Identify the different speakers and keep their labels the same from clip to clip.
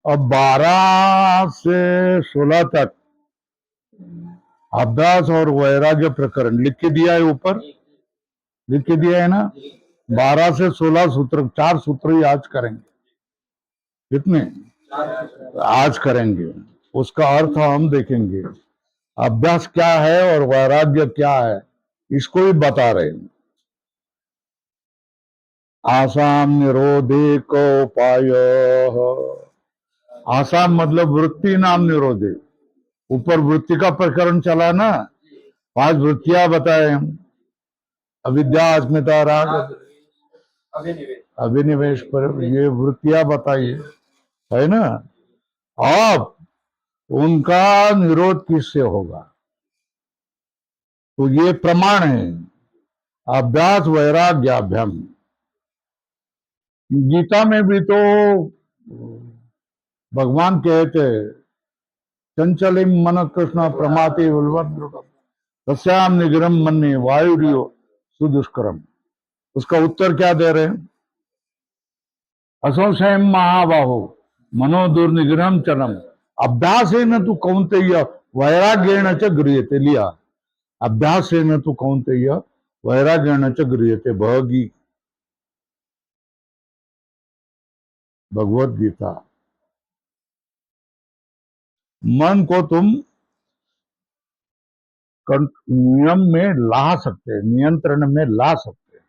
Speaker 1: अब 12 से 16 तक अभ्यास और वैराग्य प्रकरण लिख के दिया है, ऊपर लिख के दिया है ना। 12 से 16 सूत्र, 4 सूत्र ही आज करेंगे। कितने आज करेंगे, उसका अर्थ हम देखेंगे। अभ्यास क्या है और वैराग्य क्या है, इसको ही बता रहे हैं। आसाम निरोधे को उपाय। आसाम मतलब वृत्ति नाम निरोधे। ऊपर वृत्ति का प्रकरण चला ना, 5 वृत्तियां बताए हम। अविद्या, अस्मिता, राग, अभिनिवेश पर ये वृत्तियां बताइए, है ना। अब उनका निरोध किससे होगा, तो ये प्रमाण है अभ्यास वैराग्याभ्याम। गीता में भी तो भगवान कहते हैं, चंचलिम मन कृष्ण प्रमाते तस्याम निग्रम मन्ने वायुरियो सुदुष्करम। उसका उत्तर क्या दे रहे हैं, असंशयम महाबाहो मनो दुर्निग्रहम चलम अभ्यास है न तू कौन्तेय वैराग्येण च गृह्यते। लिया, अभ्यास है न तू कौन्तेय वैराग्येण च गृह्यते। भगवद गीता। मन को तुम नियम में ला सकते हैं, नियंत्रण में ला सकते हैं।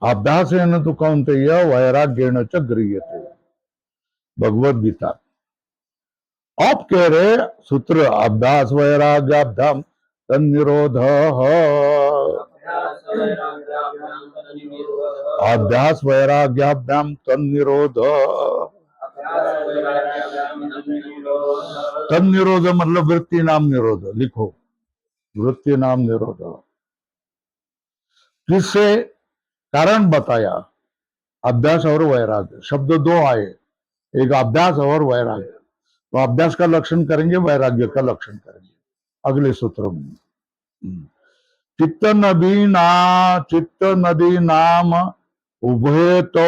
Speaker 1: अभ्यास है न तू कौन्तेय वैराग्येण च गृह्यते। भगवद गीता। आप कह रहे सूत्र अभ्यास वैराग्याभ्याम तन्निरोध, अभ्यास वैराग्याभ्याम तन्निरोध। तन्निरोध मतलब वृत्ति नाम निरोध। लिखो, वृत्ति नाम निरोध। किससे, कारण बताया, अभ्यास और वैराग्य। शब्द 2 आए, एक अभ्यास और वैराग्य। तो अभ्यास का लक्षण करेंगे, वैराग्य का लक्षण करेंगे अगले सूत्र में। चित्त नदी नाम उभय तो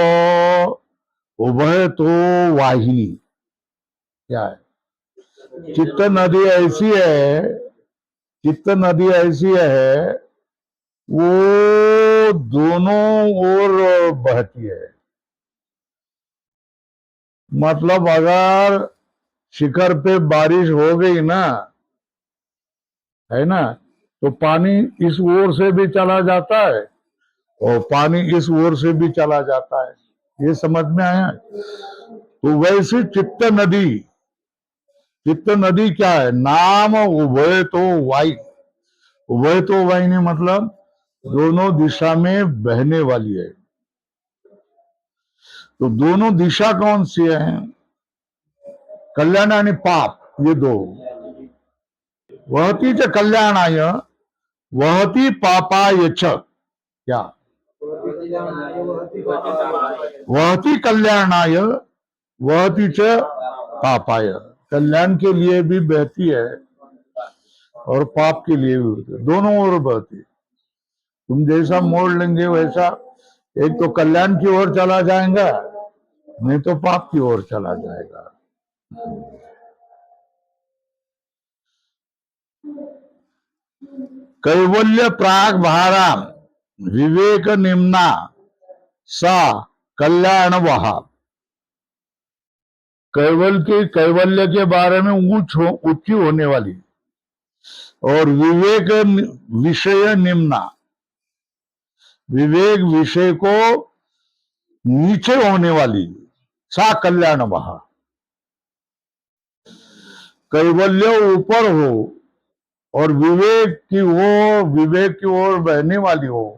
Speaker 1: वाहिनी। क्या है, चित्त नदी ऐसी है, चित्त नदी ऐसी है, वो दोनों ओर बहती है। मतलब अगर शिखर पे बारिश हो गई ना, है ना, तो पानी इस ओर से भी चला जाता है और पानी इस ओर से भी चला जाता है। ये समझ में आया। तो वैसे चित्त नदी, चित्त नदी क्या है, नाम उभय तो वाई। उभय तो वाहिनी मतलब दोनों दिशा में बहने वाली है। तो दोनों दिशा कौन सी है, कल्याण आणि पाप, ये दो। वहती च कल्याणाय वहती पापाय च। क्या, वहती कल्याणाय वहती च पापाय। कल्याण के लिए भी बहती है और पाप के लिए भी बहती है, दोनों ओर बहती है। तुम जैसा मोड़ लेंगे वैसा, एक तो कल्याण की ओर चला जाएगा, नहीं तो पाप की ओर चला जाएगा। कैवल्य प्राग भाराम विवेक निम्ना सा कल्याण वहा। कैवल्य के बारे में ऊंची होने वाली, और विवेक विषय निम्ना, विवेक विषय को नीचे होने वाली, सा कल्याण वहा। कैवल्य ऊपर हो और विवेक की ओर बहने वाली हो,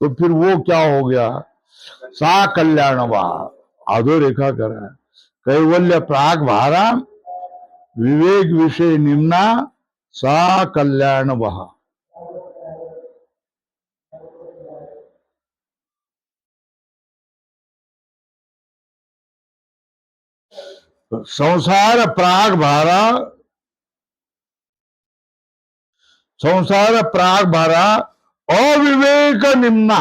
Speaker 1: तो फिर वो क्या हो गया, सा कल्याण वहा। आधो रेखा करा, कैवल्य प्राग भारा विवेक विषय निम्ना सा कल्याण वहा। संसार प्राग भारा, संसार प्राग भारा अविवेक निम्ना।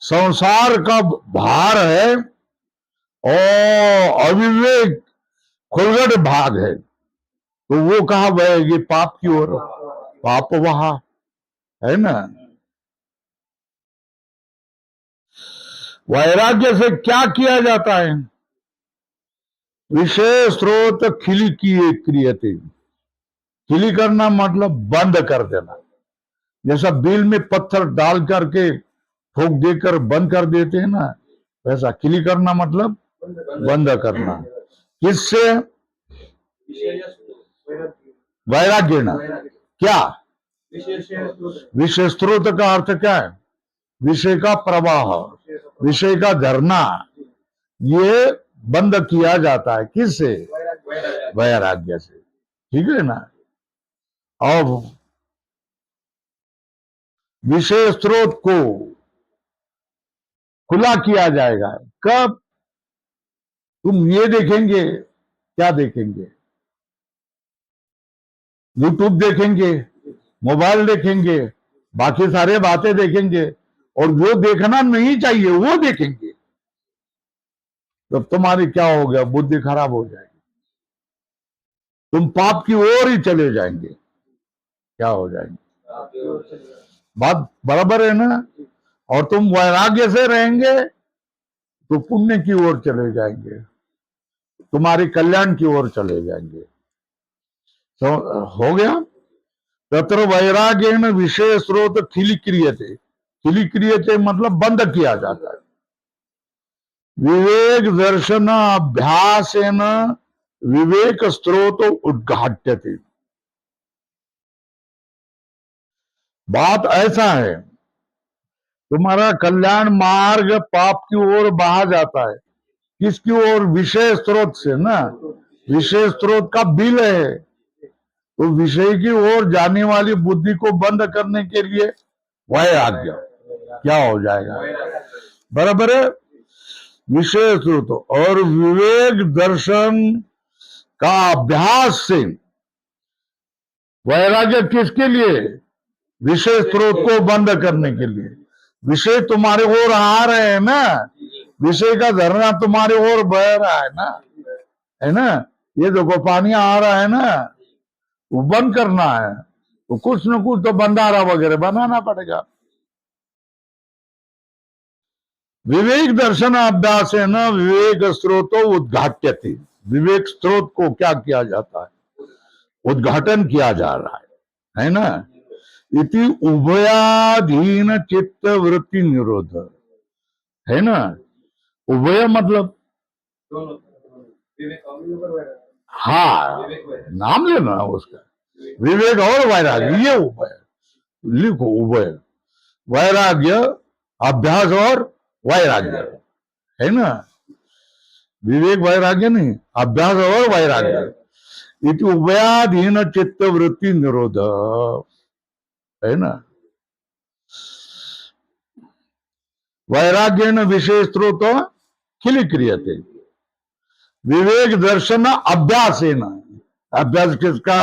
Speaker 1: संसार का भार है और अविवेक खुलगट भाग है, तो वो कहाँ बहेगी? पाप की ओर। पाप वहां है ना। वैराग्य से क्या किया जाता है? विषय स्रोत खिली किए क्रियते। खिली करना मतलब बंद कर देना। जैसा बिल में पत्थर डाल करके ठोक देकर बंद कर देते हैं ना, वैसा खिली करना मतलब बंद करना। किससे? वैराग्य ना। क्या विषय स्रोत का अर्थ क्या है? विषय का प्रवाह, विषय का झरना, ये बंद किया जाता है। किससे? वैराग्य से। ठीक है ना। और विषय स्रोत को खुला किया जाएगा कब? तुम ये देखेंगे, क्या देखेंगे? यूट्यूब देखेंगे, मोबाइल देखेंगे, बाकी सारे बातें देखेंगे, और जो देखना नहीं चाहिए वो देखेंगे, तो तुम्हारी क्या हो गया? बुद्धि खराब हो जाएगी, तुम पाप की ओर ही चले जाएंगे। क्या हो जाएंगे? बात बराबर है ना। और तुम वैराग्य से रहेंगे तो पुण्य की ओर चले जाएंगे, तुम्हारे कल्याण की ओर चले जाएंगे। तो हो गया। तत्र वैराग्येन विषय स्रोत खिली क्रियते। खिली क्रियते मतलब बंद किया जाता है। विवेक दर्शन अभ्यासेन विवेक स्रोत उद्घाट्यते। बात ऐसा है, तुम्हारा कल्याण मार्ग पाप की ओर बहा जाता है। किसकी ओर? विषय स्रोत से ना। विषय स्रोत का बिल है, तो विषय की ओर जाने वाली बुद्धि को बंद करने के लिए वैराग्य क्या हो जाएगा? बराबर है। विषय स्रोत और विवेक दर्शन का अभ्यास से। वैराग्य किसके लिए? विषय स्रोत को बंद करने के लिए। विषय तुम्हारे ओर आ रहे हैं ना, विषय का झरना तुम्हारे ओर बह रहा है ना। ये देखो पानी आ रहा है ना, वो बंद करना है, तो कुछ न कुछ तो बंधारा वगैरह बनाना पड़ेगा। विवेक दर्शन अभ्यास है ना, विवेक स्रोतो उद्घाट्यते। विवेक स्रोत को क्या किया जाता है? उद्घाटन किया जा रहा है ना। इति उभयाधीन चित्त वृत्ति निरोध है ना। उभय मतलब हाँ, नाम लेना उसका। विवेक और वैराग्य, ये उभय लिखो। उभय वैराग्य, अभ्यास और वैराग्य है ना। विवेक वैराग्य नहीं, अभ्यास और वैराग्य। इति उभयाधीन चित्त वृत्ति निरोध है ना। वैराग्येन विषय स्रोत खिली क्रियते। विवेक दर्शन अभ्यास है ना। अभ्यास किसका?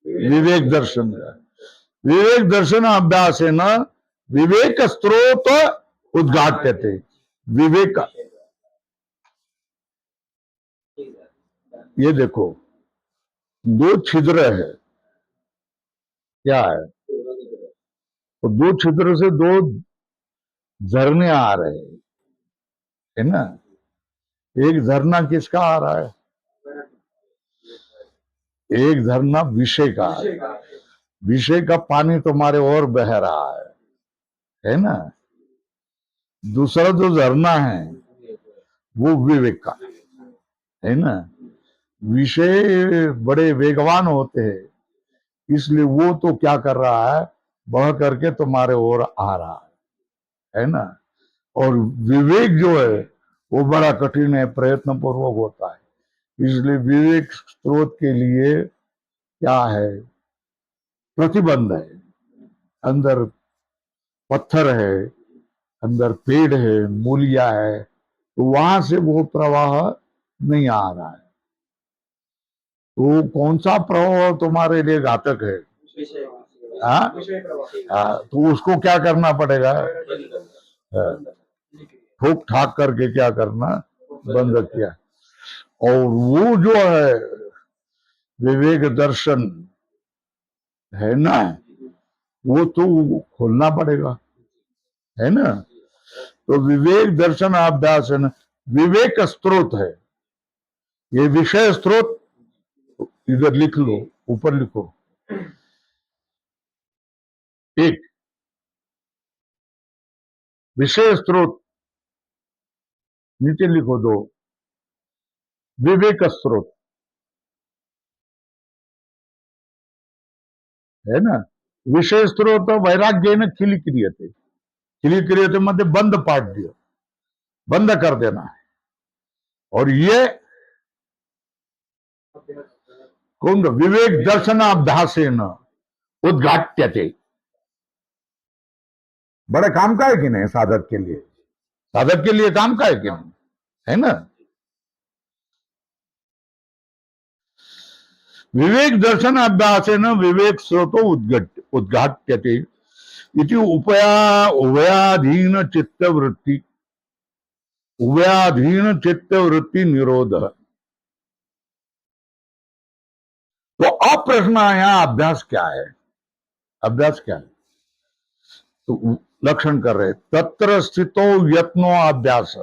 Speaker 1: विवेक दर्शन का। विवेक दर्शन अभ्यास है ना, विवेक स्रोत उद्घाट्यते। विवेक, ये देखो दो छिद्र है, क्या है? तो दो छिद्र से दो झरने आ रहे हैं, है ना। एक झरना किसका आ रहा है? एक झरना विषय का है। विषय का पानी तुम्हारे ओर बह रहा है ना। दूसरा जो झरना है वो विवेक का है ना। विषय बड़े वेगवान होते हैं, इसलिए वो तो क्या कर रहा है? बह करके तुम्हारे ओर आ रहा है ना। और विवेक जो है वो बड़ा कठिन है, प्रयत्न पूर्वक होता है। इसलिए विवेक स्रोत के लिए क्या है? प्रतिबंध है। अंदर पत्थर है, अंदर पेड़ है, मूलिया है, तो वहां से वो प्रवाह नहीं आ रहा है। तो कौन सा प्रवाह तुम्हारे लिए घातक है? हाँ, तो उसको क्या करना पड़ेगा? ठोक ठाक करके क्या करना बंद किया। और वो जो है विवेक दर्शन है ना, वो तो खोलना पड़ेगा, है ना। तो विवेक दर्शन अभ्यास है ना, विवेक स्रोत है ये। विषय स्रोत इधर लिख लो, ऊपर लिखो एक, विषय स्रोत नीचे लिखो दो, विवेक स्रोत, है ना। विषय स्रोत वैराग्य न खिली क्रियते, खिली क्रियते मध्ये बंद पाठ दियो, बंद कर देना है। और ये कौन, विवेक दर्शन अभ्यासेन उद्घाट्यते। बड़े काम का है कि नहीं साधक के लिए, साधक के लिए काम का है कि नहीं, है ना। विवेक दर्शन अभ्यासेन विवेक स्रोतो उद्घाट्यते इति उभयाधीन चित्त वृत्ति, उभयाधीन चित्त वृत्ति निरोध। तो अब प्रश्न आया अभ्यास क्या है, अभ्यास क्या है। तो लक्षण कर रहे, तत्र स्थितो यत्नो अभ्यास,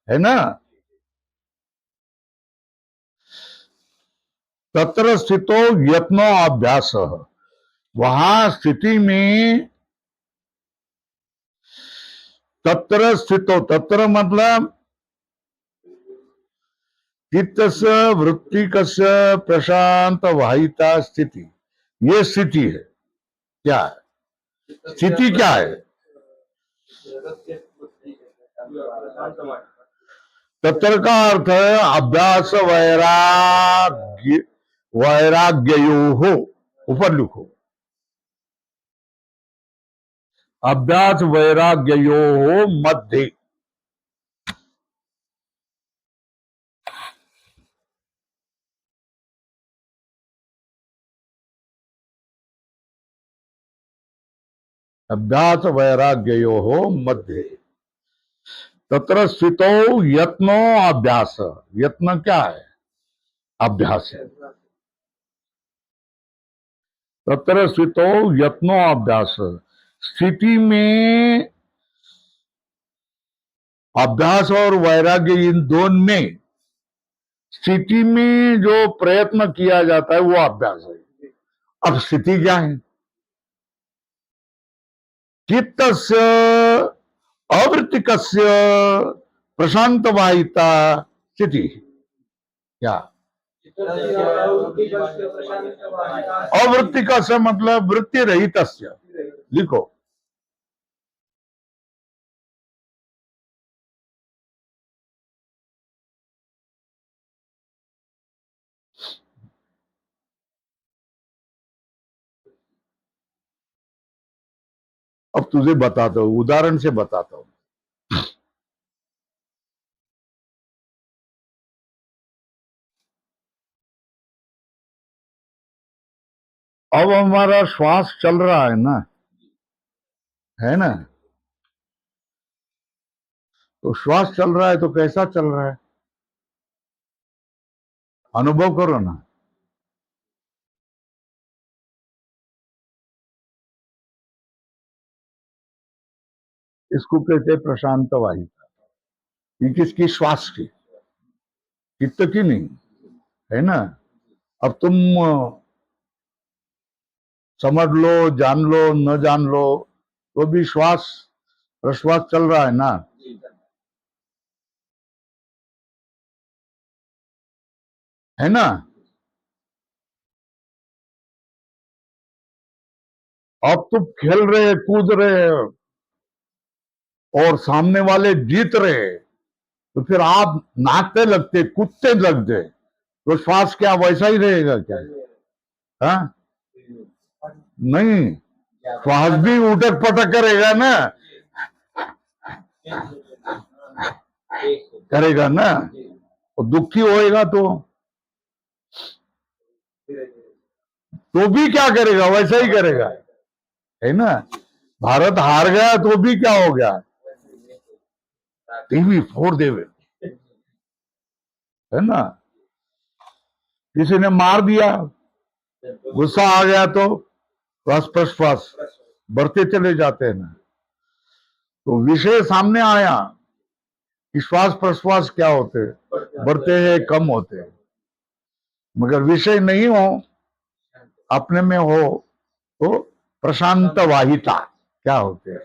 Speaker 1: है ना। तत्र स्थितो यत्नो अभ्यास, वहां स्थिति में, तत्र स्थितो, तत्र मतलब चित्तस्य वृत्तिकस्य प्रशांत वाहिता स्थिति, ये स्थिति है। क्या है स्थिति, क्या है। तत्र का अर्थ है अभ्यास वैराग्य, वैराग्यो हो, ऊपर लिखो, अभ्यास वैराग्यो हो मध्य, अभ्यास वैराग्यो हो मध्य। तत्र स्थितो यत्नो अभ्यास, यत्न क्या है, अभ्यास है। तत्र स्थितो यत्नो अभ्यास, स्थिति में अभ्यास और वैराग्य, इन दोनों में, स्थिति में जो प्रयत्न किया जाता है वो अभ्यास है। अब स्थिति क्या है, चित्तस्य अवृत्तिकस्य प्रशांत वाहिता स्थिति। क्या अवृत्तिकस्य मतलब वृत्ति रहित, लिखो। अब तुझे बताता हूं, उदाहरण से बताता हूं। अब हमारा श्वास चल रहा है ना, है ना। तो श्वास चल रहा है तो कैसा चल रहा है, अनुभव करो ना। इसको कहते हैं प्रशांत वाहिता। ये किसकी, श्वास की, चित्त की नहीं, है ना। अब तुम समझ लो, जान लो, न जान लो, तो भी श्वास प्रश्वास चल रहा है ना, है ना। अब तुम खेल रहे, कूद रहे और सामने वाले जीत रहे, तो फिर आप नाचते लगते, कूदते लगते, तो श्वास क्या वैसा ही रहेगा क्या, हाँ। नहीं, श्वास भी उठक पटक करेगा ना, करेगा ना। और दुखी होएगा तो भी क्या करेगा, वैसा ही करेगा, है ना। भारत हार गया तो भी क्या हो गया, टीवी फोड़ देवे, है ना। किसी ने मार दिया, गुस्सा आ गया तो श्वास प्रश्वास बढ़ते चले जाते हैं ना। तो विषय सामने आया कि श्वास प्रश्वास क्या होते, बढ़ते हैं कम होते हैं, मगर विषय नहीं हो, अपने में हो तो प्रशांत वाहिता क्या होते हैं।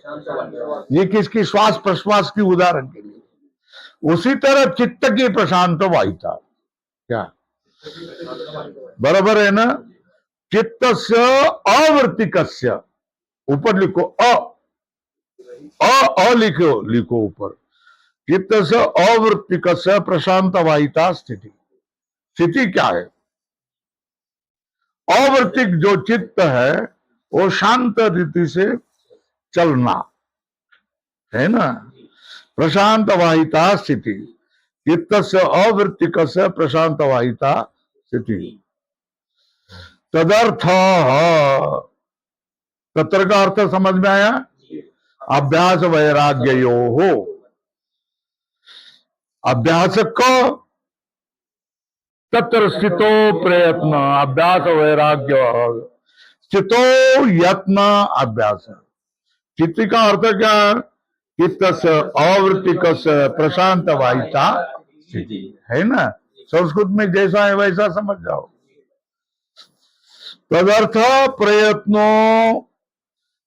Speaker 1: ये किसकी, श्वास प्रश्वास की उदाहरण के लिए। उसी तरह चित्त की प्रशांत वाहिता क्या, बराबर है ना। चित्त से अवर्तिकस्य, ऊपर लिखो अ लिखो, लिखो ऊपर, चित्त से अवृत्तिकस्य प्रशांत वाहिता स्थिति। स्थिति क्या है, अवृत्तिक जो चित्त है वो शांत रीति से चलना है ना, प्रशांत वाहिता स्थिति। चित्त से अवृत्तिक से प्रशांत वाहिता स्थिति। तदर्थ, तत्र का अर्थ समझ में आया, अभ्यास वैराग्य यो हो, अभ्यास को तत्र स्थितो प्रयत्न, अभ्यास वैराग्य, स्थितो यत्न अभ्यास। चित्त का अर्थ क्या, चित्त से अवृत्तिक से प्रशांत वाहिता स्थिति, है ना। संस्कृत में जैसा है वैसा समझ जाओ। तदर्थ प्रयत्नों,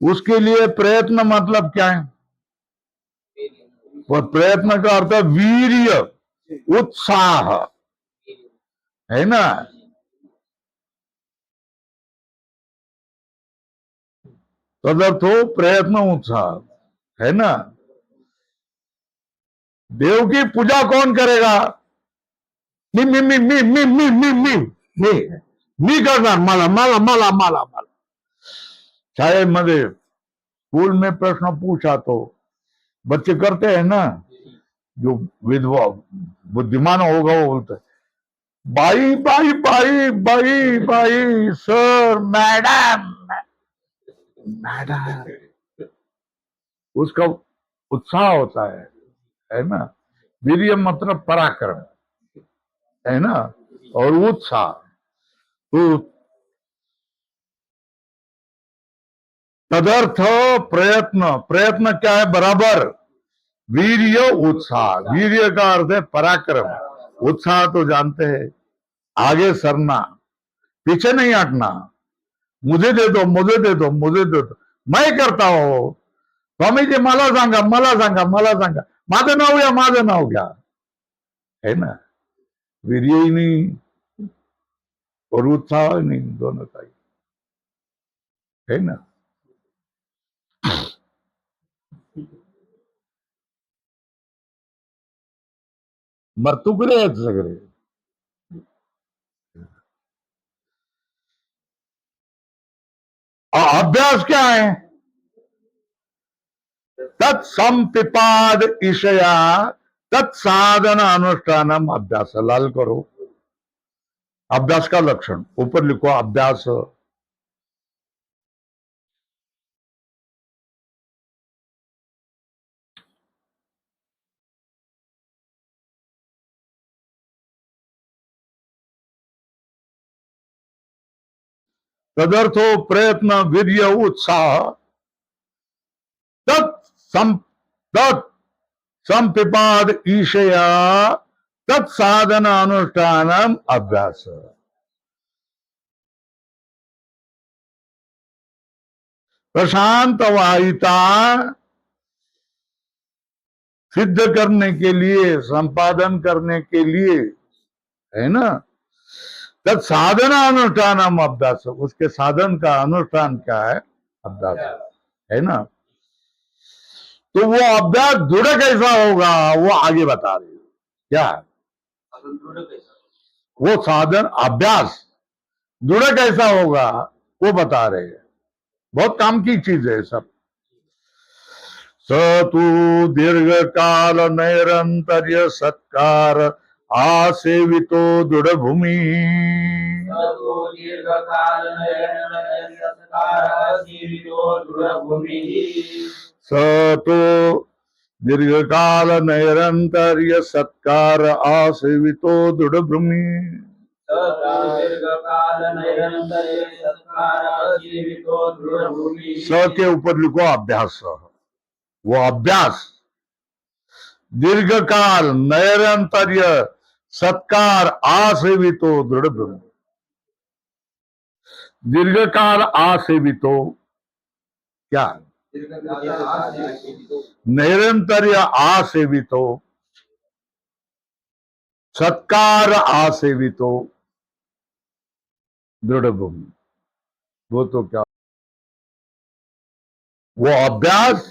Speaker 1: उसके लिए प्रयत्न मतलब क्या है, और प्रयत्न का अर्थ वीर्य, उत्साह, है ना। तदर्थ हो प्रयत्न, उत्साह, है ना। देव की पूजा कौन करेगा, मी मी मी मी मी मी मी मी मी मी करना, माला माला माला माला माला। शायद मजे स्कूल में प्रश्न पूछा तो बच्चे करते हैं ना, जो विधवा बुद्धिमान होगा वो बोलते by by by by by sir madam madam, उसका उत्साह होता है ना। वीर्य मतलब पराक्रम, है ना, और उत्साह। तो तदर्थ प्रयत्न, प्रयत्न क्या है, बराबर वीर्य उत्साह। वीर्य का अर्थ है पराक्रम, उत्साह तो जानते हैं, आगे सरना, पीछे नहीं हटना। मुझे दे दो, मुझे दे दो, मुझे दे दो, मैं करता हूं, स्वामी जी मला सांगा, मला सांगा, मला सांगा, माझं नाव घ्या, माझं नाव घ्या, है ना। वीर्य ही नहीं और उत्साह ही नहीं, दोनों का ही, है ना। मरतुकरे आहेत सगळे। अभ्यास क्या है, तत्संपिपाद ईशया तत्साधन अनुष्ठानम अभ्यास। लाल करो, अभ्यास का लक्षण ऊपर लिखो, अभ्यास तदर्थो प्रयत्न वीर्य उत्साह तत् संपिपाद ईशया तत्साधन अनुष्ठानम अभ्यास। प्रशांत वाहिता सिद्ध करने के लिए, संपादन करने के लिए, है ना, तत् साधन अनुष्ठानम अभ्यास, उसके साधन का अनुष्ठान क्या है, अभ्यास, है ना। तो वो अभ्यास दृढ़ कैसा होगा वो आगे बता रहे, क्या वो साधन अभ्यास दृढ़ कैसा होगा वो बता रहे हैं। बहुत काम की चीज है सब। स तू दीर्घ काल नैरंतर्य सत्कार आसेवितो दृढ़ भूमि। स तो दीर्घकाल नैरंतर्य सत्कार आसेवितो दृढ़ भूमि। स के ऊपर लिखो अभ्यास। वो अभ्यास दीर्घकाल नैरंतर्य सत्कार आसेवितो दृढ़ भूमि। दीर्घकाल आसेवितो क्या? नैरंतर्य आसेवितो, सत्कार आसेवितो दृढ़ भूमि। वो तो क्या? वो अभ्यास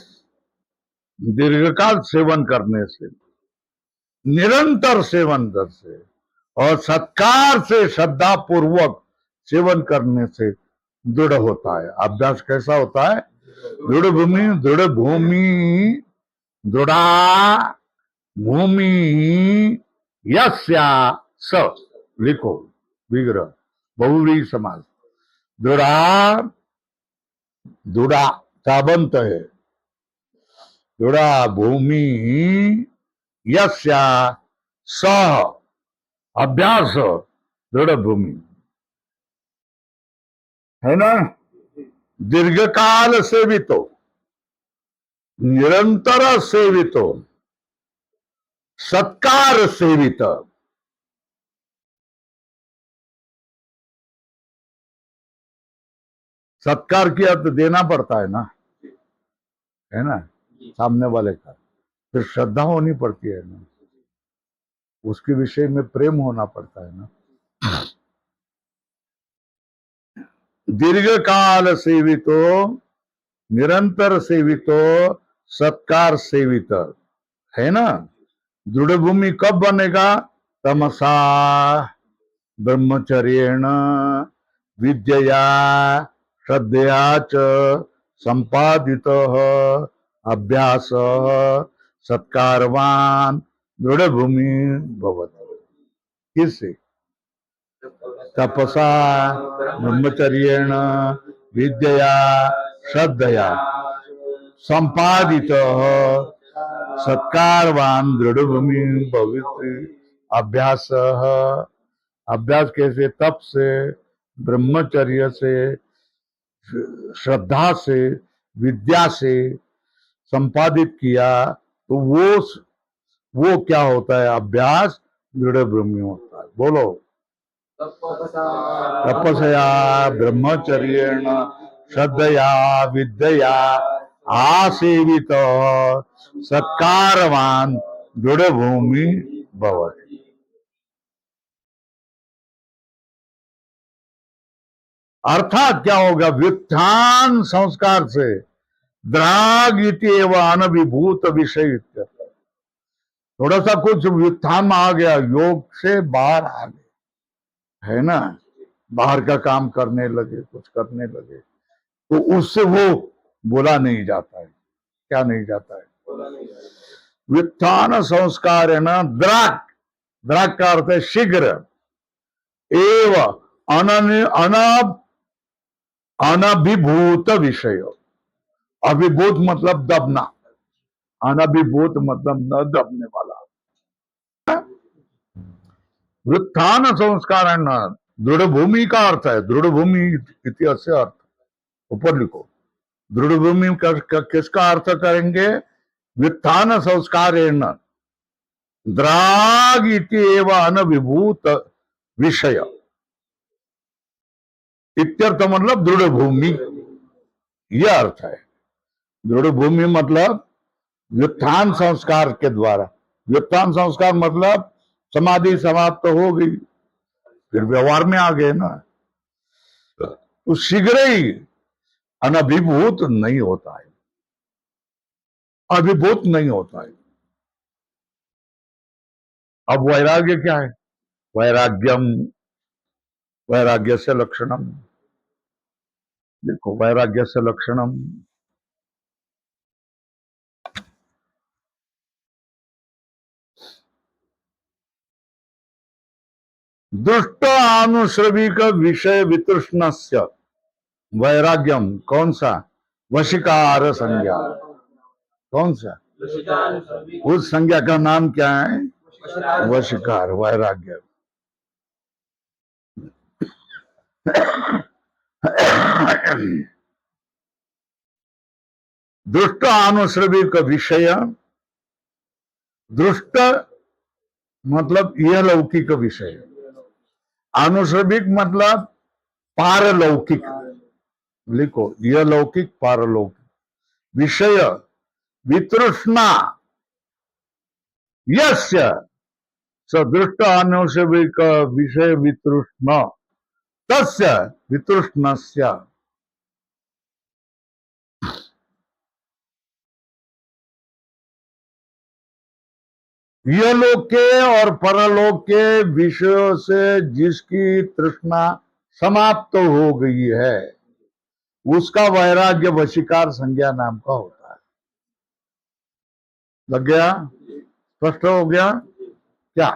Speaker 1: दीर्घकाल सेवन करने से, निरंतर सेवन से और सत्कार से श्रद्धा पूर्वक सेवन करने से दृढ़ होता है। अभ्यास कैसा होता है? दृढ़ भूमि, दृढ़ भूमि, दृढ़ा भूमि यस्या स, लिखो विग्रह बहुव्रीहि समास। दृढ़ा, दृढ़ा ताबंत है, दृढ़ा भूमि यस्या सह, अभ्यास दृढ़ भूमि है ना। दीर्घकाल सेवितो, निरंतर सेवितो, सत्कार सेवित। सत्कार किया तो देना पड़ता है ना, है ना, सामने वाले का। फिर श्रद्धा होनी पड़ती है ना, उसके विषय में प्रेम होना पड़ता है ना। दीर्घकाल सेवितो, निरंतर सेवितो, सत्कार सेवित है ना। दृढ़ भूमि कब बनेगा? तमसा ब्रह्मचर्येण विद्यया श्रद्धया च संपादित अभ्यास सत्कारवान दृढ़ भूमि भवति। किससे? तपसा ब्रह्मचर्येण विद्यया श्रद्धया संपादित सत्कारवान दृढ़ भूमि भविष्य। अभ्यास, अभ्यास कैसे? तप से, ब्रह्मचर्य से, श्रद्धा से, विद्या से संपादित किया तो वो क्या होता है? अभ्यास दृढ़ भूमि होता है। बोलो। तपस्या ब्रह्मचर्येण श्रद्धया विद्यया आसेवित सत्कारवान दृढ़ भूमि भवति। अर्थात क्या होगा? व्युत्थान संस्कार से द्राग इति एवं अनभिभूत विषय। थोड़ा सा कुछ व्युत्थान में आ गया, योग से बाहर आ गए, है ना, बाहर का काम करने लगे, कुछ करने लगे, तो उससे वो बोला नहीं जाता है। क्या नहीं जाता है? व्युत्थान संस्कार है ना। द्राग, द्राग का अर्थ है शीघ्र, एव अनभिभूत विषय। अभिभूत मतलब दबना, अनभिभूत मतलब न दबने वाला। व्युत्थान संस्कार है ना। दृढ़ भूमि का अर्थ है, दृढ़ भूमि इतिहास से अर्थ ऊपर लिखो। दृढ़ भूमि का किसका अर्थ करेंगे? व्युत्थान संस्कार है न द्राग इति एवं अनभिभूत विषय। इत्यर्थ मतलब दृढ़ भूमि, यह अर्थ है। दृढ़ भूमि मतलब व्युत्थान संस्कार के द्वारा। व्युत्थान संस्कार मतलब समाधि समाप्त हो गई, फिर व्यवहार में आ गए ना, तो शीघ्र ही अनभिभूत नहीं होता है, अभिभूत नहीं होता है। अब वैराग्य क्या है? वैराग्यम, वैराग्य से लक्षणम, देखो वैराग्य से लक्षणम। दुष्ट आनुश्रविक विषय वितृष्णस्य वैराग्यम, कौन सा? वशिकार संज्ञा। कौन सा? उस संज्ञा का नाम क्या है? वशिकार, वैराग्य। दुष्ट आनुश्रविक विषय, दृष्ट मतलब यह लौकिक विषय, आनुश्रविक मतलब पारलौकिक। लिखो, यह लौकिक पारलौकिक विषय वितृष्णा यस्य सदृष्ट आनुश्रविक विषय वितृष्ण तस्य वितृष्णस्य। यह लोक के और परलोक के विषयों से जिसकी तृष्णा समाप्त हो गई है उसका वैराग्य वशीकार संज्ञा नाम का होता है। लग गया? स्पष्ट हो गया? क्या?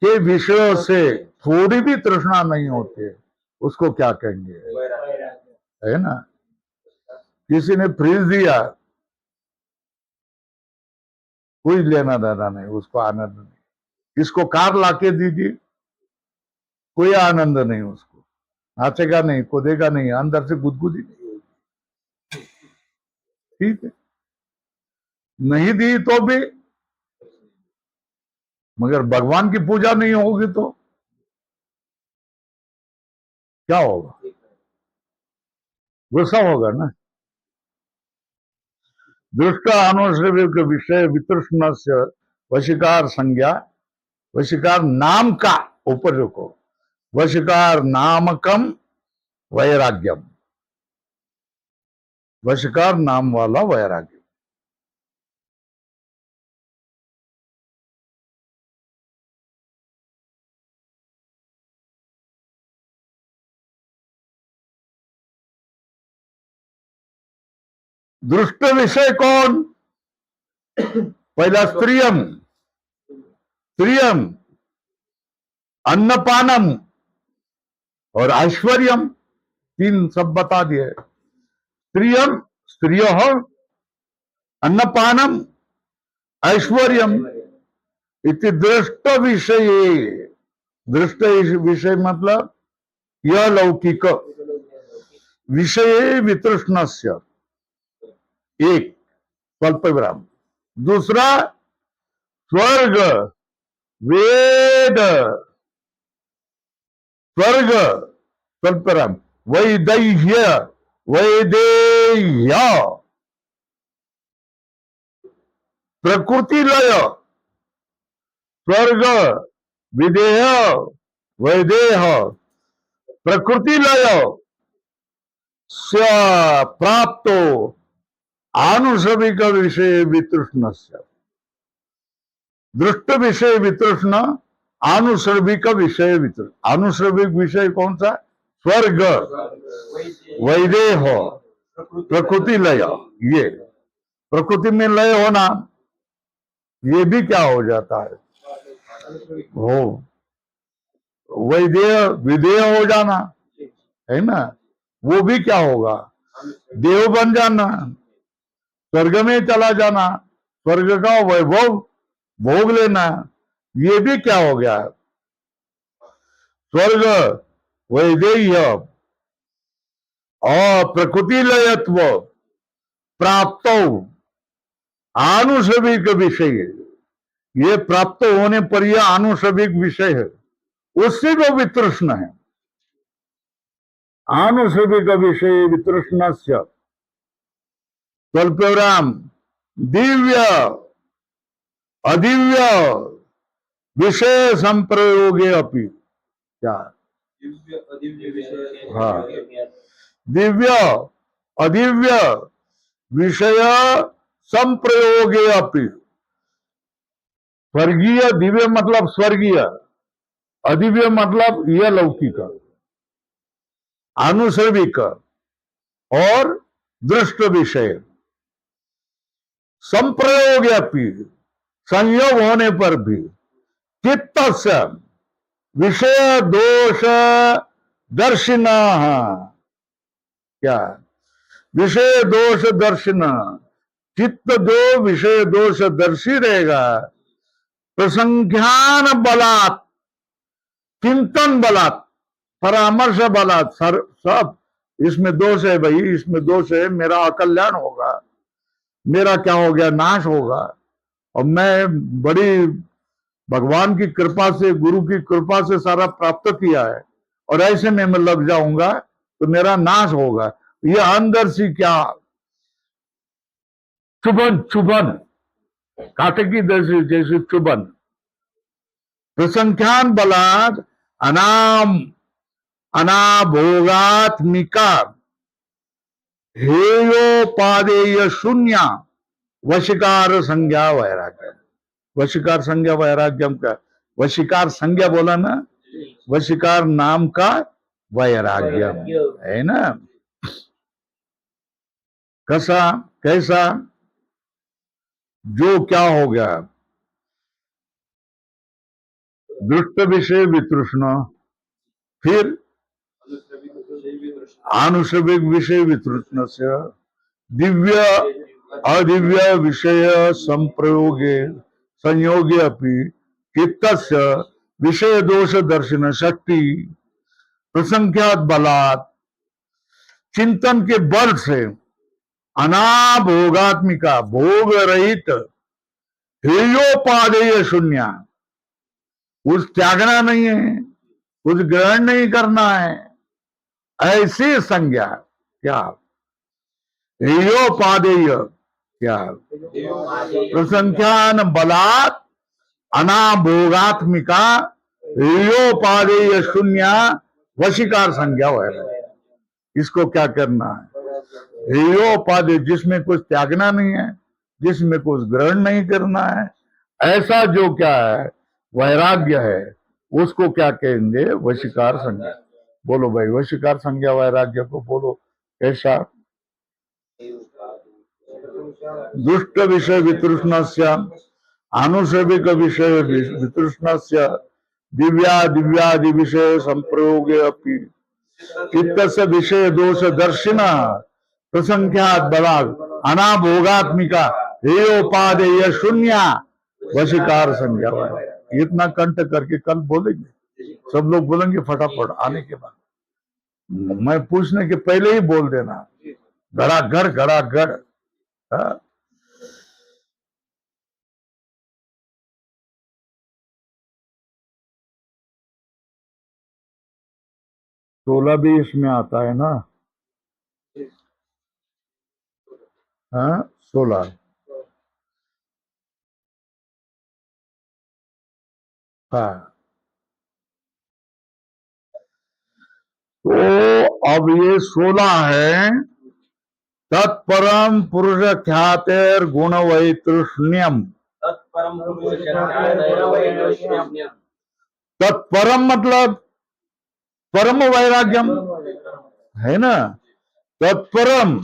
Speaker 1: के विषयों से थोड़ी भी तृष्णा नहीं होती उसको क्या कहेंगे? है ना? किसी ने फ्रिज दिया, कोई लेना देना नहीं, उसको आनंद नहीं। किसको कार लाके दीजिए, कोई आनंद नहीं, उसको नाचेगा नहीं, कूदेगा नहीं, अंदर से गुदगुदी नहीं होगी। ठीक है, नहीं दी तो भी, मगर भगवान की पूजा नहीं होगी तो क्या होगा? गुस्सा होगा ना। दृष्ट आनुश्रविक विषय वितृष्ण से वशिकार संज्ञा, वशिकार नाम का, ऊपर रुको, वशिकार नामकम वैराग्यम, वशिकार नाम वाला वैराग्य। दृष्ट विषय कौन? पहला स्त्रियम, स्त्रियम, अन्नपानम और ऐश्वर्यम, तीन सब बता दिए। स्त्रियम, स्त्रियः, अन्नपानम, ऐश्वर्यम इति दृष्ट विषय। दृष्ट विषय मतलब यह लौकिक विषय वितृष्णस्य, एक स्वल्प विराम। दूसरा स्वर्ग, वेद, स्वर्ग स्वल्प विराम, वैदेह्य, वैदेह्य, प्रकृति लय, स्वर्ग, विदेह, वैदेह, प्रकृति लय से प्राप्तो आनुषविक विषय वितृष्णस्य। दृष्ट विषय वितृष्ण, आनुषविक विषय वितृष्ण। आनुषविक विषय कौन सा? स्वर्ग, वैदेह, प्रकृति लय। ये प्रकृति में लय होना, ये भी क्या हो जाता है? हो वैदेह, विदेह हो जाना है ना, वो भी क्या होगा? देव बन जाना, स्वर्ग में चला जाना, स्वर्ग का वैभव भोग लेना, ये भी क्या हो गया? स्वर्ग, वैदेह्य और प्रकृति लयत्व प्राप्त आनुषविक विषय, ये प्राप्त होने पर यह आनुषविक विषय है, उससे जो वितृष्ण है। आनुषविक विषय वितृष्ण से स्वल्पविराम दिव्य अदिव्य विषय संप्रयोगे अपि। क्या? हाँ, दिव्य अदिव्य विषय संप्रयोगे अपि। स्वर्गीय, दिव्य मतलब स्वर्गीय, अदिव्य मतलब यह लौकिक, आनुषविक और दृष्ट विषय संप्रयोग अपि, संयोग होने पर भी चित्तस्य विषय दोष दर्शिनः, क्या विषय दोष दर्शन, चित्त जो विषय दोष दर्शी रहेगा, प्रसंख्यान बलात्, चिंतन बलात्, परामर्श बलात्, सब इसमें दोष है भाई, इसमें दोष है, मेरा अकल्याण होगा, मेरा क्या हो गया, नाश होगा, और मैं बड़ी भगवान की कृपा से, गुरु की कृपा से सारा प्राप्त किया है, और ऐसे में मैं लग जाऊंगा तो मेरा नाश होगा। ये अंदर से क्या चुभन, चुभन, कांटे की जैसे चुभन, प्रसंख्यान बलात् अनाभोगात्मिका हेयोपादेय शून्य वशिकार संज्ञा वैराग्यम। वशिकार संज्ञा वैराग्यम का, वशिकार संज्ञा बोला ना, वशिकार नाम का वैराग्यम है ना। कैसा कैसा, जो क्या हो गया, दुष्ट विषय वितृष्ण, फिर आनुषविक विषय वितृष्ण से दिव्य अदिव्य विषय संप्रयोगे संयोगे अपि चित्तस्य विषय दोष दर्शन शक्ति प्रसंख्यात बलात्, चिंतन के बल से अनाभोगात्मिका भोग रहित हेयोपादेय शून्य, कुछ त्यागना नहीं है, कुछ ग्रहण नहीं करना है, ऐसी संज्ञा, क्या हेयोपादेय, क्या प्रसंख्यान बलात् अनाभोगात्मिका हेयोपादेय शून्य वशिकार संज्ञा है। इसको क्या करना है, हेयोपादेय, जिसमें कुछ त्यागना नहीं है, जिसमें कुछ ग्रहण नहीं करना है, ऐसा जो क्या है वैराग्य है, उसको क्या कहेंगे, वशिकार संज्ञा। बोलो भाई, वशिकार संज्ञा वैराग्य को बोलो कैसा। दुष्ट विषय वितृष्णस्य आनुषविक विषय वितृष्णस्य दिव्यादि विषय संप्रयोगे अपि चित्तस्य विषय दोष दर्शिन प्रसंख्यात बलात् अनाभोगात्मिका हेयोपादेय शून्य वशिकार संज्ञा। इतना कंठ करके कल बोलेंगे, सब लोग बोलेंगे फटाफट आने के बाद, मैं पूछने के पहले ही बोल देना, घड़ाघड़ घड़ाघड़। 16 भी इसमें आता है ना, हाँ 16, हाँ। तो अब ये 16 है, तत्परम पुरुष ख्यातेर गुण वैतृष्ण्यम। तत्परम मतलब परम वैराग्यम है ना। तत्परम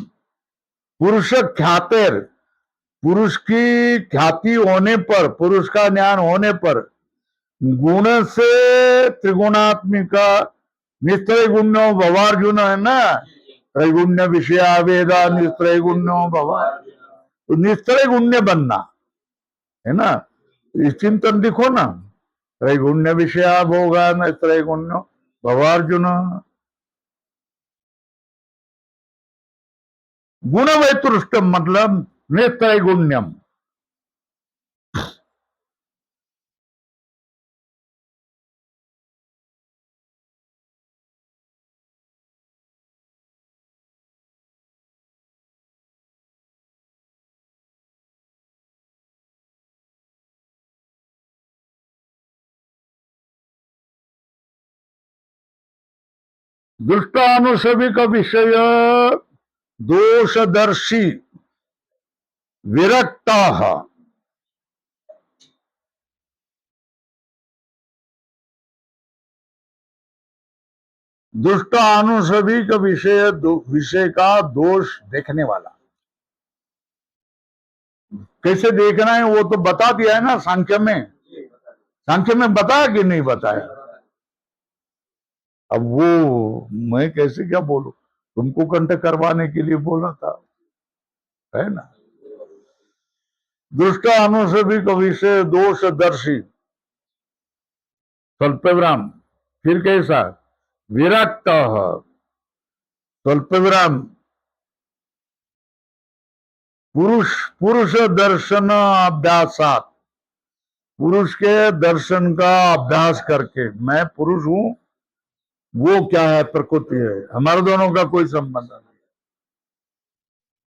Speaker 1: पुरुष ख्यातेर, पुरुष की ख्याति होने पर, पुरुष का ज्ञान होने पर, गुण से त्रिगुणात्मिका निस्त्रैगुण्यो भवार्जुन है ना, त्रैगुण्य विषया वेदा निस्त्रैगुण्यो भवा, तो निस्त्रैगुण्य बनना है ना। इस चिंतन लिखो ना, त्रैगुण्य विषया भोगा निस्त्रैगुण्यो भवार्जुन। गुण वैतृष्टम मतलब निस्त्रैगुण्यम। दुष्टानुसविक विषय दोषदर्शी विरक्ता, दुष्ट अनुसविक विषय का दोष देखने वाला। कैसे देखना है वो तो बता दिया है ना सांख्य में, सांख्य में बताया कि नहीं बताया? अब वो मैं कैसे क्या बोलूं, तुमको कंठ करवाने के लिए बोला था, है ना। दुष्ट अनुसविक विषय दोष दर्शी स्वल्पविराम, फिर कैसा विरक्त स्वल्पविराम पुरुष पुरुष दर्शन अभ्यासात, पुरुष के दर्शन का अभ्यास करके, मैं पुरुष हूं, वो क्या है, प्रकृति है, हमारे दोनों का कोई संबंध नहीं,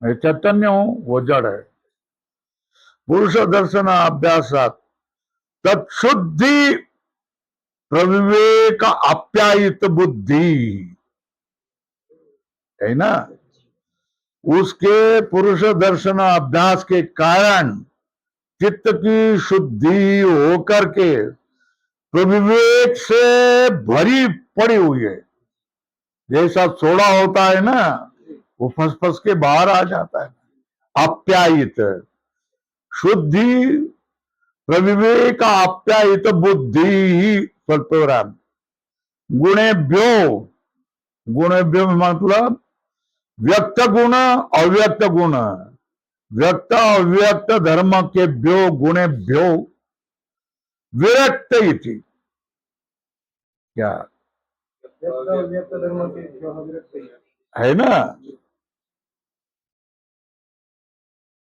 Speaker 1: मैं चैतन्य हूं, वो जड़ है। पुरुष दर्शन अभ्यासात तत्शुद्धि प्रविवेक आप्यायित बुद्धि, है ना। उसके पुरुष दर्शन अभ्यास के कारण चित्त की शुद्धि होकर के प्रविवेक से भरी पड़ी हुई है। जैसा सोडा होता है ना, वो फंस फंस के बाहर आ जाता है। आप्यायित शुद्धि प्रविवेक आप्यायित बुद्धि स्वल्पविराम गुणेभ्यो, गुणेभ्यो मतलब व्यक्त गुण अव्यक्त गुण, व्यक्त अव्यक्त धर्म के भ्यो गुणेभ्यो विरक्त इति, क्या है ना।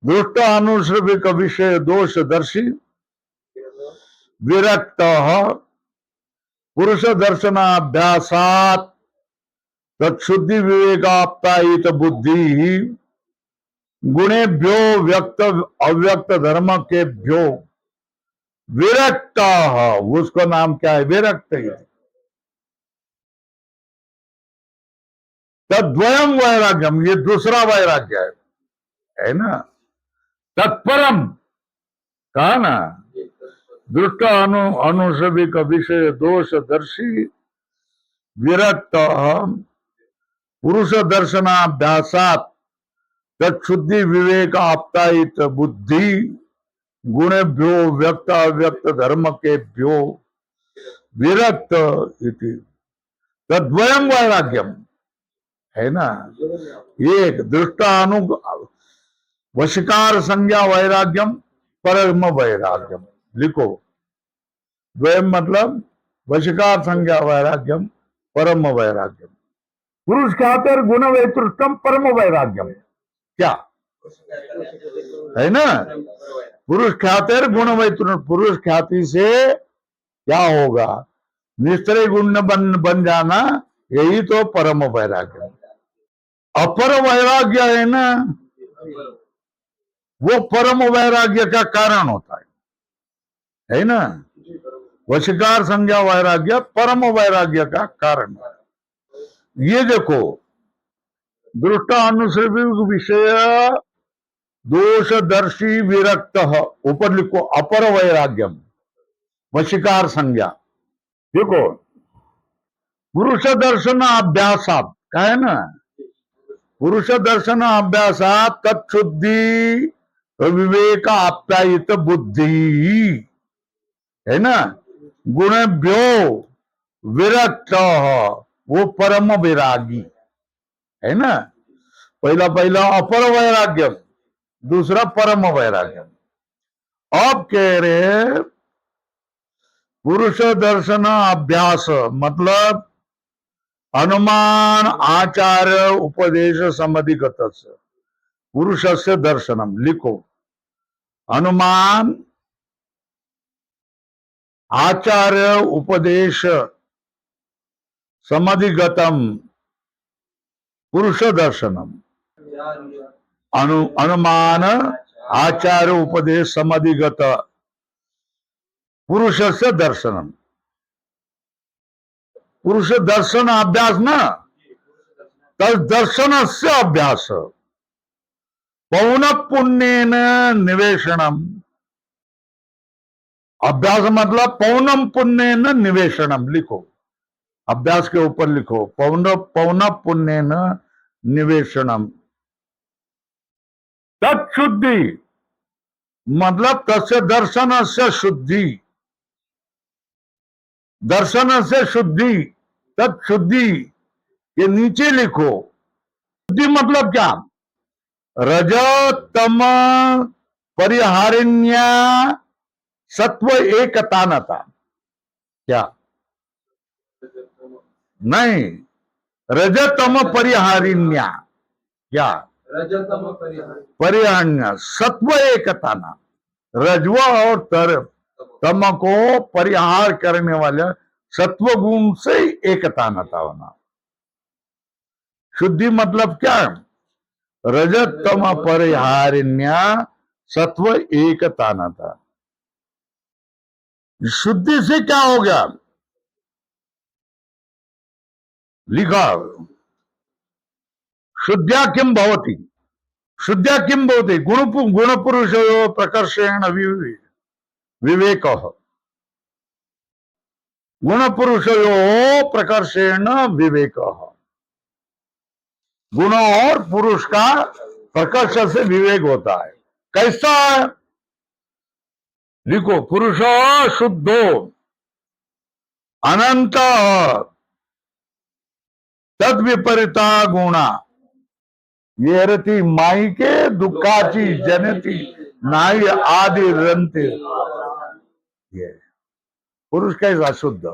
Speaker 1: दृष्ट अनुश्रविक विषय दोष दर्शी विरक्त पुरुष दर्शनाभ्यासात तत्शुद्धि विवेकाप्तायित बुद्धि गुणेभ्यो व्यक्त अव्यक्त धर्म के भ्यो विरक्त, उसका नाम क्या है, विरक्त ही। तद्वयम वैराग्यम, ये दूसरा वैराग्य है ना। तत्परम कहा ना, दृष्ट अनुसविक विषय दोष दर्शी विरक्त पुरुष दर्शनाभ्यासात तत्शुद्धि विवेक आप्तायित बुद्धि गुणेभ्यो व्यक्त अव्यक्त धर्म के भ्यो विरक्त इति तद्वयम वैराग्यम, है ना। एक दृष्टानु वशिकार संज्ञा वैराग्यम परम वैराग्यम, लिखो। द्वयम मतलब वशिकार संज्ञा वैराग्यम परम वैराग्यम। पुरुष ख्यातिर गुण वैतृष्टम परम वैराग्यम, क्या है ना। पुरुष ख्यातिर गुण वैतृष्ट, पुरुष ख्याति से क्या होगा, निश्चय गुण बन जाना, यही तो परम वैराग्य। अपर वैराग्य है ना, वो परम वैराग्य का कारण होता है ना। वशिकार संज्ञा वैराग्य परम वैराग्य का कारण है। ये देखो, दृष्ट अनुश्रविक विषय दोषदर्शी विरक्त, ऊपर लिखो अपर वैराग्यम वशिकार संज्ञा। देखो पुरुष दर्शन अभ्यासात, क्या है ना, पुरुष दर्शन अभ्यासात तत्शुद्धि विवेक आप्यायित बुद्धि, है ना, गुणेभ्यो विरक्त, वो परम वैरागी, है ना। पहला पहला अपर वैराग्यम, दूसरा परम वैराग्यम। अब कह रहे पुरुष दर्शन अभ्यास मतलब अनुमान आचार्य उपदेश समधिगत पुरुष से दर्शनम, लिखो। अनुमान आचार्य उपदेश समधिगतम पुरुष दर्शनम, अनुमान आचार्य उपदेश समधिगत पुरुष से दर्शनम। पुरुष दर्शन अभ्यास ना, दर्शन से अभ्यास पौन पुण्येन निवेशनम, अभ्यास मतलब पौनम पुण्येन निवेशनम, लिखो। अभ्यास के ऊपर लिखो पौन पुण्येन निवेशनम। तत्शुद्धि मतलब तस्य दर्शन से शुद्धि, दर्शन से शुद्धि, तत्शुद्धि के नीचे लिखो। शुद्धि मतलब क्या? रज तम परिहारिण्या सत्व एकतानता। क्या? नहीं, रजतम परिहारिण्या। क्या?
Speaker 2: रजतम
Speaker 1: परिहारिण्या सत्व एकताना। रजव और तम को परिहार करने वाले सत्व गुण से एकतानता होना। शुद्धि मतलब क्या? रजतम परिहारिण्या सत्व एकतानता। शुद्धि से क्या हो गया? लिखा, शुद्ध्या किम भवति? शुद्ध्या किम भवति? गुण पुरुषो प्रकर्षेण विवेक। गुण पुरुषो प्रकर्षेण विवेक। गुण और पुरुष का प्रकर्ष से विवेक होता है। कैसा है? लिखो, पुरुषो शुद्धो अनंत तद विपरीता गुणा ये रती माई के दुखाची जनती नाई आदि रंते। ये पुरुष कैसा? शुद्ध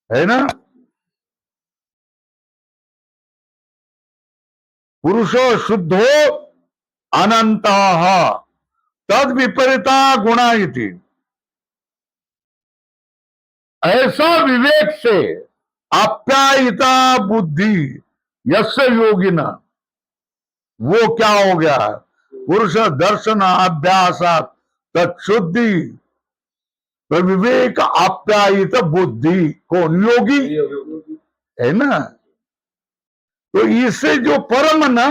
Speaker 1: है ना? पुरुषो शुद्धो अनंत तद विपरीता गुणा इति। ऐसा विवेक से आप्यायिता बुद्धि यस्य योगिना, वो क्या हो गया? पुरुष दर्शन अभ्यास तत्शुद्धि विवेक आप्यायित बुद्धि। कौन? योगी है ना? तो इससे जो परम ना,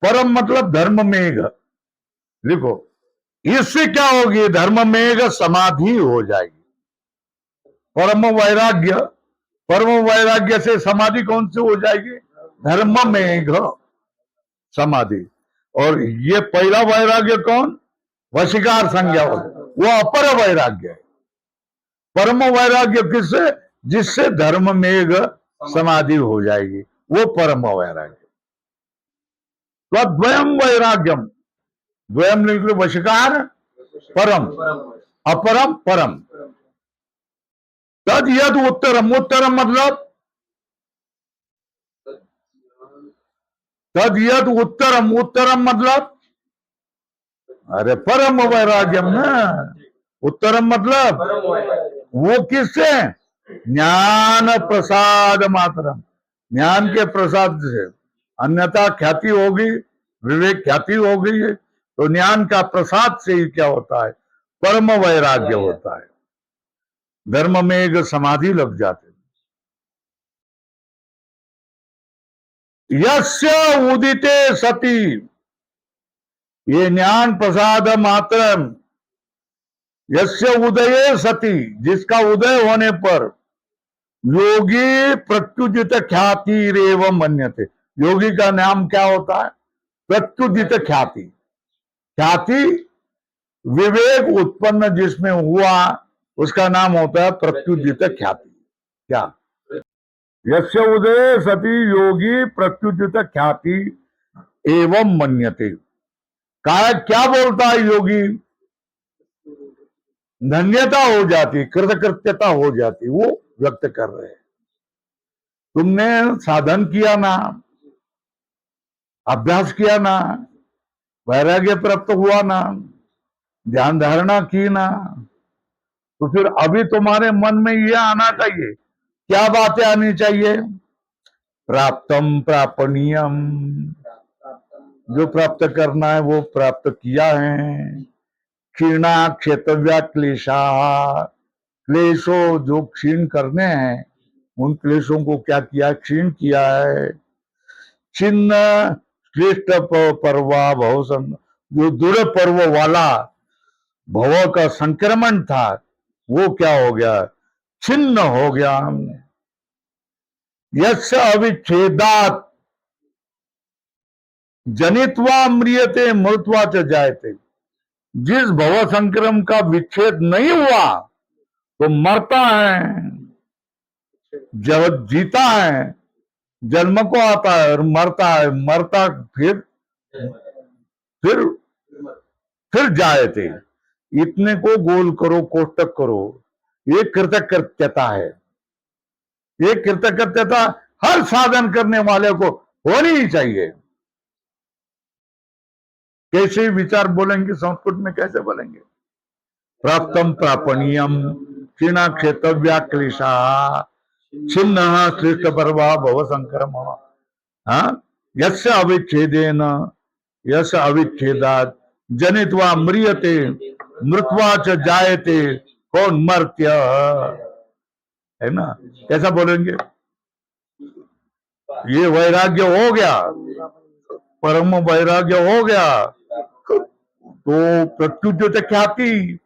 Speaker 1: परम मतलब धर्म मेघ। लिखो, इससे क्या होगी? धर्म मेघ समाधि हो जाएगी। परम वैराग्य, परम वैराग्य से समाधि कौन सी हो जाएगी? धर्म मेघ समाधि। और ये पहला वैराग्य कौन? वशीकार संज्ञा, वो अपर वैराग्य है। परम वैराग्य किससे? जिससे धर्म मेघ समाधि हो जाएगी, वो परम वैराग्य। तो द्वयम वैराग्यम, द्वयम लिख, वशीकार परम, अपरम परम। तद यद उत्तरम, उत्तरम मतलब तद यद उत्तरम, उत्तरम मतलब अरे परम वैराग्यम ना। उत्तरम मतलब वो किससे? ज्ञान प्रसाद मात्रम, ज्ञान के प्रसाद से। अन्यथा ख्याति होगी, विवेक ख्याति हो गई है, तो ज्ञान का प्रसाद से ही क्या होता है? परम वैराग्य होता है। धर्म में एक समाधि लग जाते। यस्य उदिते सती, ये ज्ञान प्रसाद मात्र। यस्य उदये सती, जिसका उदय होने पर योगी प्रत्युदित ख्याति रेव मन्यते। योगी का नाम क्या होता है? प्रत्युदित ख्याति। ख्याति विवेक उत्पन्न जिसमें हुआ उसका नाम होता है प्रत्युदित ख्याति। क्या? यस्य उदय सती योगी प्रत्युदित ख्याति एवं मन्यते। क्या बोलता है योगी? धन्यता हो जाती, कृतकृत्यता हो जाती, वो व्यक्त कर रहे हैं। तुमने साधन किया ना, अभ्यास किया ना, वैराग्य प्राप्त हुआ ना, ध्यान धारणा की ना, तो फिर अभी तुम्हारे मन में यह आना चाहिए। क्या बातें आनी चाहिए? प्राप्तम प्रापणीयम, जो प्राप्त करना है वो प्राप्त किया है। क्षीणा क्षेत्रव्या क्लेशा, क्लेशो जो क्षीण करने हैं उन क्लेशों को क्या किया? क्षीण किया है। छिन्न श्रेष्ठ पर्वा भव, जो दृढ़ पर्व वाला भव का संक्रमण था वो क्या हो गया? छिन्न हो गया। यस्य अविच्छेदात जनित्वा म्रियते मृत्वा च जायते। जिस भव संक्रम का विच्छेद नहीं हुआ तो मरता है, जब जीता है, जन्म को आता है और मरता है, मरता फिर फिर जाए थे। इतने को गोल करो, कोष्टक करो। ये कृतकृत्यता है, ये कृतकृत्यता हर साधन करने वाले को होनी ही चाहिए। कैसे विचार बोलेंगे, संस्कृत में कैसे बोलेंगे? प्राप्तम प्रापणीयम क्षीणा क्षेत्रव्या क्लेशा छिन्न श्रेष्ठ पर्वा भव संक्रम। यस्य अविच्छेदेन यस्य अविच्छेदात जनित्वा म्रियते मृत्वा च जायते कौन मर्त्य, है ना? कैसा बोलेंगे? ये वैराग्य हो गया, परम वैराग्य हो गया, तो प्रत्युत ख्याति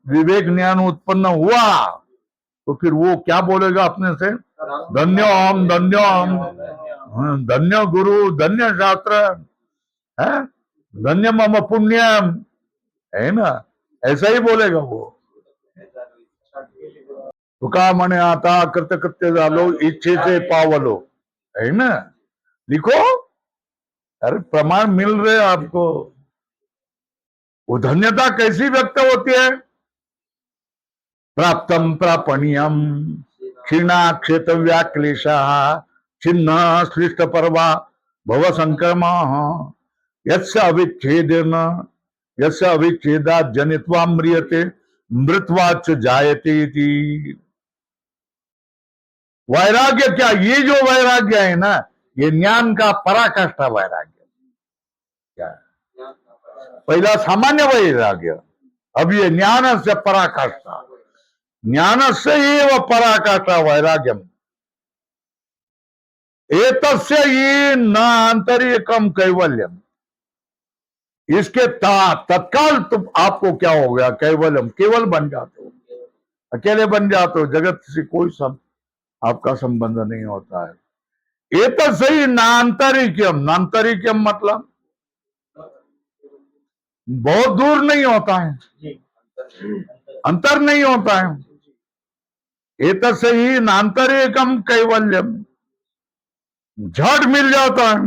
Speaker 1: विवेक ज्ञान उत्पन्न हुआ, तो फिर वो क्या बोलेगा अपने से? धन्य हम, धन्य हम, धन्य गुरु, धन्य शास्त्र है, धन्य मम पुण्यम, है ना? ऐसा ही बोलेगा वो। तुका मने आता कृतकृत्य झालो इच्छेचे पावलो, है ना? लिखो, अरे प्रमाण मिल रहे आपको। वो धन्यता कैसी व्यक्त होती है? प्राप्तम प्रापणीयम क्षीणा क्षेत्रव्या क्लेशा छिन्न श्लिष्ट पर्वा भव संक्रम यस्य अविच्छेदेन यस्य अविच्छेदात जनित्वा म्रियते मृत्वाच जायते इति। वैराग्य क्या? ये जो वैराग्य है ना, ये ज्ञान का पराकाष्ठा वैराग्य। क्या है? पहला सामान्य वैराग्य, अब ये ज्ञान से पराकाष्ठा, ज्ञान से एव पराकाष्ठा वैराग्यम। एतस्य ये न आंतरिकम कैवल्यम, इसके तत्काल तुम आपको क्या हो गया? कैवल्यम, केवल बन जाते हो, अकेले बन जाते हो, जगत से कोई आपका संबंध नहीं होता है। एतस्य ही नांतरिक्यम, नांतरिक्यम मतलब बहुत दूर नहीं होता है, अंतर नहीं होता है। एतस्य ही नांतरिकम कैवल्यम, झट मिल जाता है।